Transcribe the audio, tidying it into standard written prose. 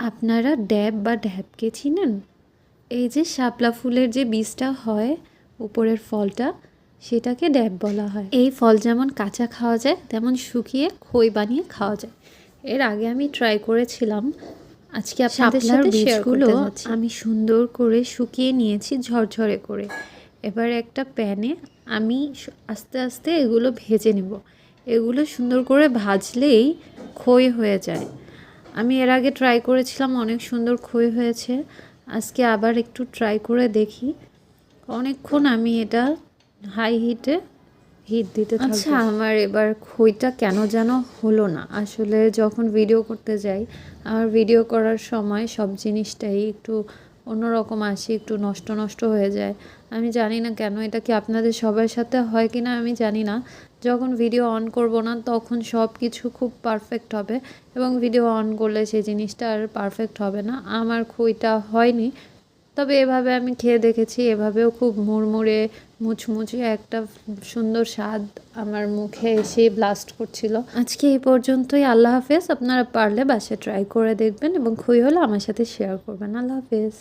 আপনারা ড্যাব বা ঢ্যাপকে চিনেন? এই যে শাপলা ফুলের যে বীজটা হয়, উপরের ফলটা, সেটাকে ড্যাব বলা হয়। এই ফল যেমন কাঁচা খাওয়া যায়, তেমন শুকিয়ে খই বানিয়ে খাওয়া যায়। এর আগে আমি ট্রাই করেছিলাম। আজকে আপনাদের সাথে শেয়ার করতে যাচ্ছি। আমি সুন্দর করে শুকিয়ে নিয়েছি ঝরঝরে করে। এবার একটা প্যানে আমি আস্তে আস্তে এগুলো ভেজে নেব। এগুলো সুন্দর করে ভাজলেই খই হয়ে যায়। আমি এর আগে ট্রাই করেছিলাম, অনেক সুন্দর খই হয়েছে। আজকে আবার একটু ট্রাই করে দেখি। অনেকক্ষণ আমি এটা হাই হিটে হিট দিতে থাকবো। আচ্ছা, আমার এবার খইটা কেন যেন হলো না। আসলে যখন ভিডিও করতে যাই, আমার ভিডিও করার সময় সব জিনিসটাই একটু অন্যরকম আসে, একটু নষ্ট নষ্ট হয়ে যায়। আমি জানি না কেন, এটা কি আপনাদের সবার সাথে হয় কি না আমি জানি না। যখন ভিডিও অন করব না, তখন সব কিছু খুব পারফেক্ট হবে, এবং ভিডিও অন করলে সেই জিনিসটা আর পারফেক্ট হবে না। আমার খইটা হয়নি। তবে এভাবে আমি খেয়ে দেখেছি, এভাবেও খুব মুড়মুড়ে মুচমুচে একটা সুন্দর স্বাদ আমার মুখে এসে ব্লাস্ট করছিল। আজকে এই পর্যন্তই। আল্লাহ হাফেজ। আপনারা পারলে বাসায় ট্রাই করে দেখবেন, এবং খই হলে আমার সাথে শেয়ার করবেন। আল্লাহ হাফেজ।